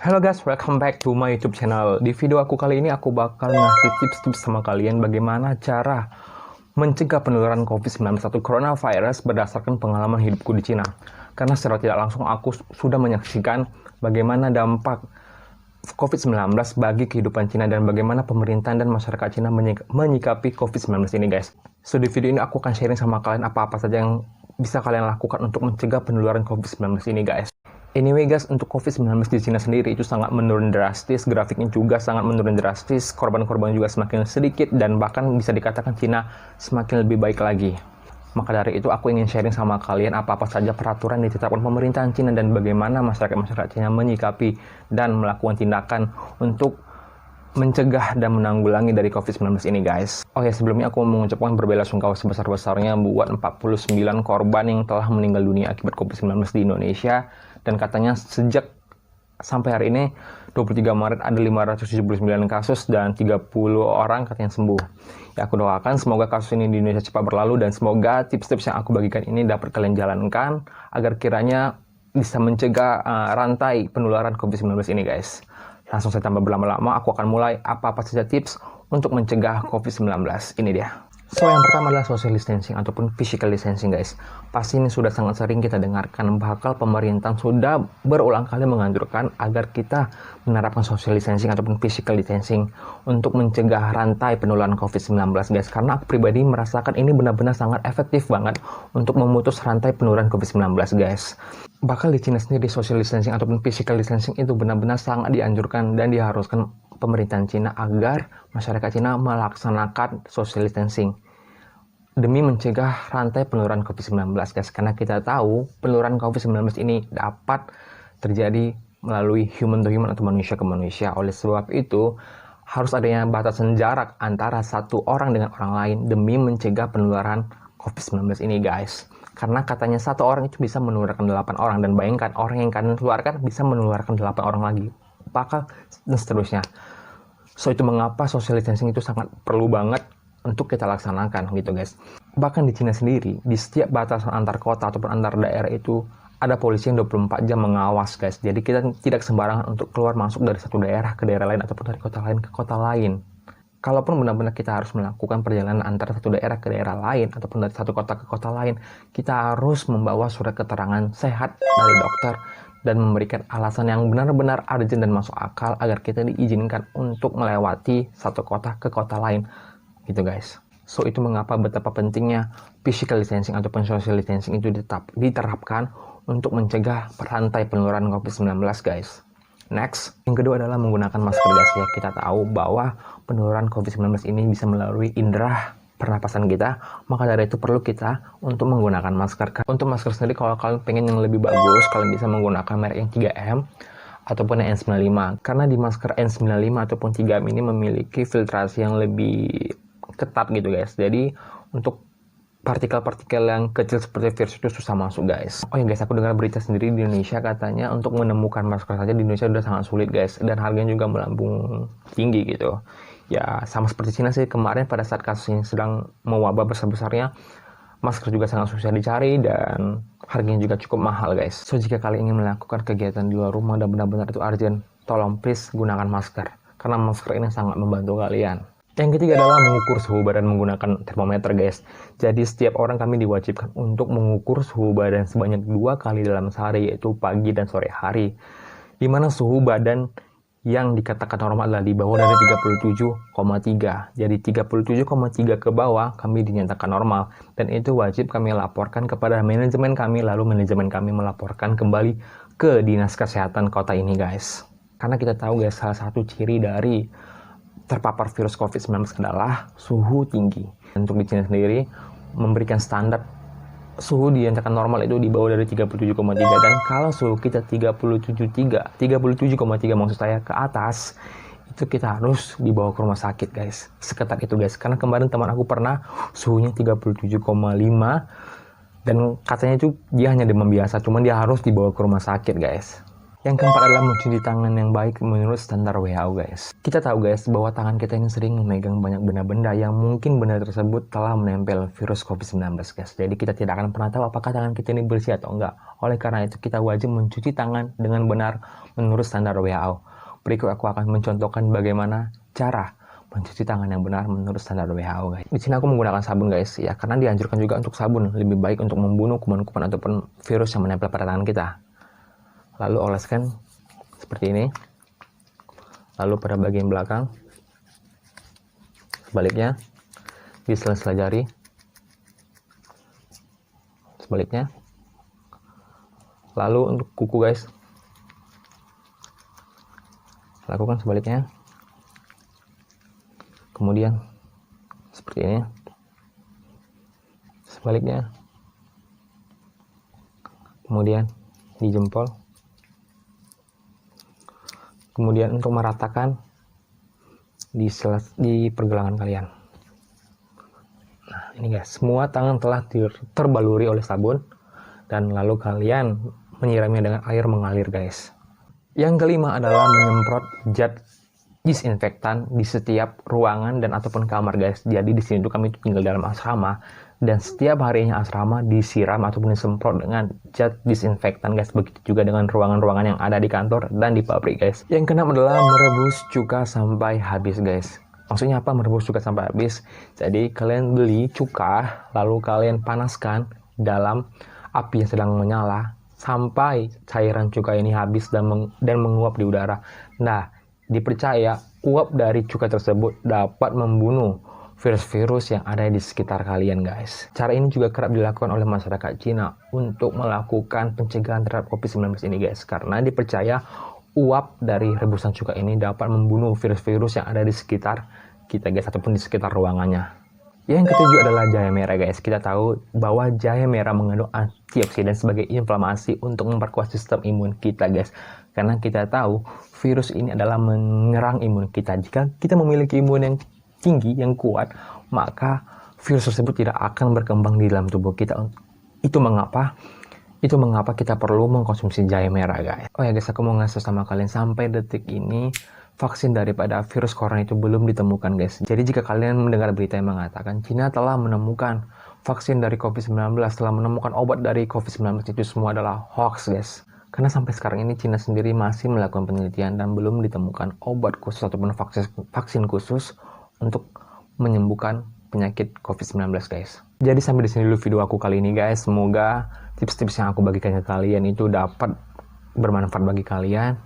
Halo guys, welcome back to my YouTube channel. Di video aku kali ini aku bakal ngasih tips-tips sama kalian bagaimana cara mencegah penularan COVID-19 atau coronavirus berdasarkan pengalaman hidupku di Cina. Karena secara tidak langsung aku sudah menyaksikan bagaimana dampak COVID-19 bagi kehidupan Cina dan bagaimana pemerintahan dan masyarakat Cina menyikapi COVID-19 ini guys. So di video ini aku akan sharing sama kalian apa-apa saja yang bisa kalian lakukan untuk mencegah penularan COVID-19 ini guys. Anyway guys, untuk COVID-19 di Cina sendiri itu sangat menurun drastis, grafiknya juga sangat menurun drastis, korban-korban juga semakin sedikit, dan bahkan bisa dikatakan Cina semakin lebih baik lagi. Maka dari itu aku ingin sharing sama kalian apa-apa saja peraturan yang ditetapkan pemerintahan Cina dan bagaimana masyarakat Cina menyikapi dan melakukan tindakan untuk mencegah dan menanggulangi dari COVID-19 ini guys. Oke, sebelumnya aku mengucapkan berbelasungkawa sebesar-besarnya buat 49 korban yang telah meninggal dunia akibat COVID-19 di Indonesia. Dan katanya sejak sampai hari ini 23 Maret ada 579 kasus dan 30 orang katanya sembuh. Ya, aku doakan semoga kasus ini di Indonesia cepat berlalu dan semoga tips-tips yang aku bagikan ini dapat kalian jalankan agar kiranya bisa mencegah rantai penularan COVID-19 ini guys. Langsung saya tambah berlama-lama, aku akan mulai apa-apa saja tips untuk mencegah COVID-19. Ini dia. So, yang pertama adalah social distancing ataupun physical distancing guys. Pasti ini sudah sangat sering kita dengarkan, bakal pemerintah sudah berulang kali menganjurkan agar kita menerapkan social distancing ataupun physical distancing untuk mencegah rantai penularan COVID-19 guys. Karena aku pribadi merasakan ini benar-benar sangat efektif banget untuk memutus rantai penularan COVID-19 guys. Bakal di China sendiri social distancing ataupun physical distancing itu benar-benar sangat dianjurkan dan diharuskan pemerintahan Cina agar masyarakat Cina melaksanakan social distancing demi mencegah rantai penularan COVID-19 guys. Karena kita tahu penularan COVID-19 ini dapat terjadi melalui human to human atau manusia ke manusia. Oleh sebab itu harus adanya batasan jarak antara satu orang dengan orang lain demi mencegah penularan COVID-19 ini guys. Karena katanya satu orang itu bisa menularkan 8 orang, dan bayangkan orang yang kalian keluarkan bisa menularkan 8 orang lagi, bakal dan seterusnya. So itu mengapa social distancing itu sangat perlu banget untuk kita laksanakan gitu guys. Bahkan di Cina sendiri, di setiap batasan antar kota ataupun antar daerah itu ada polisi yang 24 jam mengawas guys. Jadi kita tidak sembarangan untuk keluar masuk dari satu daerah ke daerah lain ataupun dari kota lain ke kota lain. Kalaupun benar-benar kita harus melakukan perjalanan antara satu daerah ke daerah lain ataupun dari satu kota ke kota lain, kita harus membawa surat keterangan sehat dari dokter dan memberikan alasan yang benar-benar urgent dan masuk akal agar kita diizinkan untuk melewati satu kota ke kota lain gitu guys. So itu mengapa betapa pentingnya physical distancing ataupun social distancing itu diterapkan untuk mencegah rantai penularan COVID-19 guys. Next, yang kedua adalah menggunakan masker guys ya. Kita tahu bahwa penularan COVID-19 ini bisa melalui indera pernapasan kita, maka dari itu perlu kita untuk menggunakan masker. Untuk masker sendiri, kalau kalian pengen yang lebih bagus, kalian bisa menggunakan merek yang 3M ataupun yang N95. Karena di masker N95 ataupun 3M ini memiliki filtrasi yang lebih ketat gitu guys. Jadi untuk partikel-partikel yang kecil seperti virus itu susah masuk guys. Oh ya guys, aku dengar berita sendiri di Indonesia katanya untuk menemukan masker saja di Indonesia udah sangat sulit guys, dan harganya juga melambung tinggi gitu. Ya sama seperti Cina sih, kemarin pada saat kasus ini sedang mewabah besar-besarnya, masker juga sangat susah dicari dan harganya juga cukup mahal guys. So jika kalian ingin melakukan kegiatan di luar rumah dan benar-benar itu urgent, tolong please gunakan masker, karena masker ini sangat membantu kalian. Yang ketiga adalah mengukur suhu badan menggunakan termometer guys. Jadi setiap orang kami diwajibkan untuk mengukur suhu badan sebanyak 2 kali dalam sehari, yaitu pagi dan sore hari. Dimana suhu badan yang dikatakan normal adalah di bawah dari 37,3. Jadi 37,3 ke bawah kami dinyatakan normal. Dan itu wajib kami laporkan kepada manajemen kami, lalu manajemen kami melaporkan kembali ke dinas kesehatan kota ini guys. Karena kita tahu guys, salah satu ciri dari terpapar virus COVID-19 adalah suhu tinggi. Untuk di China sendiri memberikan standar suhu dinyatakan normal itu di bawah dari 37,3, dan kalau suhu kita 37,3 maksud saya ke atas, itu kita harus dibawa ke rumah sakit guys. Seketat itu guys. Karena kemarin teman aku pernah suhunya 37,5 dan katanya itu dia hanya demam biasa, cuman dia harus dibawa ke rumah sakit guys. Yang keempat adalah mencuci tangan yang baik menurut standar WHO guys. Kita tahu guys bahwa tangan kita ini sering memegang banyak benda-benda yang mungkin benda tersebut telah menempel virus COVID-19 guys. Jadi kita tidak akan pernah tahu apakah tangan kita ini bersih atau enggak. Oleh karena itu kita wajib mencuci tangan dengan benar menurut standar WHO. Berikut aku akan mencontohkan bagaimana cara mencuci tangan yang benar menurut standar WHO guys. Di sini aku menggunakan sabun guys ya, karena dianjurkan juga untuk sabun lebih baik untuk membunuh kuman-kuman ataupun virus yang menempel pada tangan kita. Lalu oleskan seperti ini, lalu pada bagian belakang, sebaliknya di sela-sela jari, sebaliknya, lalu untuk kuku guys, lakukan sebaliknya, kemudian seperti ini, sebaliknya, kemudian di jempol. Kemudian untuk meratakan di pergelangan kalian. Nah ini guys, semua tangan telah terbaluri oleh sabun dan lalu kalian menyiramnya dengan air mengalir guys. Yang kelima adalah menyemprot zat disinfektan di setiap ruangan dan ataupun kamar guys. Jadi di sini tuh kami tinggal dalam asrama dan setiap harinya asrama disiram ataupun disemprot dengan zat disinfektan guys. Begitu juga dengan ruangan-ruangan yang ada di kantor dan di pabrik guys. Yang keenam adalah merebus cuka sampai habis guys. Maksudnya apa merebus cuka sampai habis? Jadi kalian beli cuka lalu kalian panaskan dalam api yang sedang menyala sampai cairan cuka ini habis dan menguap di udara. Nah, dipercaya uap dari cuka tersebut dapat membunuh virus-virus yang ada di sekitar kalian guys. Cara ini juga kerap dilakukan oleh masyarakat Cina untuk melakukan pencegahan terhadap COVID-19 ini guys. Karena dipercaya uap dari rebusan cuka ini dapat membunuh virus-virus yang ada di sekitar kita guys, ataupun di sekitar ruangannya. Yang ketujuh adalah jahe merah guys. Kita tahu bahwa jahe merah mengandung antioksidan sebagai inflamasi untuk memperkuat sistem imun kita guys. Karena kita tahu virus ini adalah menyerang imun kita. Jika kita memiliki imun yang tinggi, yang kuat, maka virus tersebut tidak akan berkembang di dalam tubuh kita. Itu mengapa kita perlu mengkonsumsi jahe merah guys. Oh ya guys, aku mau ngasih sama kalian, sampai detik ini vaksin daripada virus corona itu belum ditemukan guys. Jadi jika kalian mendengar berita yang mengatakan Cina telah menemukan vaksin dari COVID-19, telah menemukan obat dari COVID-19, itu semua adalah hoax guys. Karena sampai sekarang ini Cina sendiri masih melakukan penelitian dan belum ditemukan obat khusus ataupun vaksin khusus untuk menyembuhkan penyakit COVID-19 guys. Jadi sampai di sini dulu video aku kali ini guys. Semoga tips-tips yang aku bagikan ke kalian itu dapat bermanfaat bagi kalian.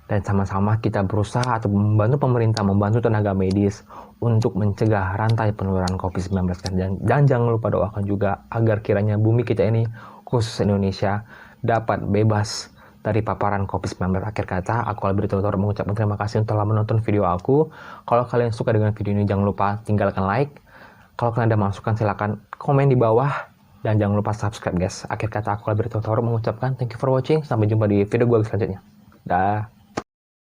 Dan sama-sama kita berusaha atau membantu pemerintah, membantu tenaga medis untuk mencegah rantai penularan COVID-19. Dan jangan lupa doakan juga agar kiranya bumi kita ini, khusus Indonesia, dapat bebas dari paparan COVID-19. Akhir kata, aku Albert Tutor mengucapkan terima kasih telah menonton video aku. Kalau kalian suka dengan video ini, jangan lupa tinggalkan like. Kalau kalian ada masukan, silahkan komen di bawah. Dan jangan lupa subscribe guys. Akhir kata, aku Albert Tutor mengucapkan thank you for watching. Sampai jumpa di video gue selanjutnya. Dah.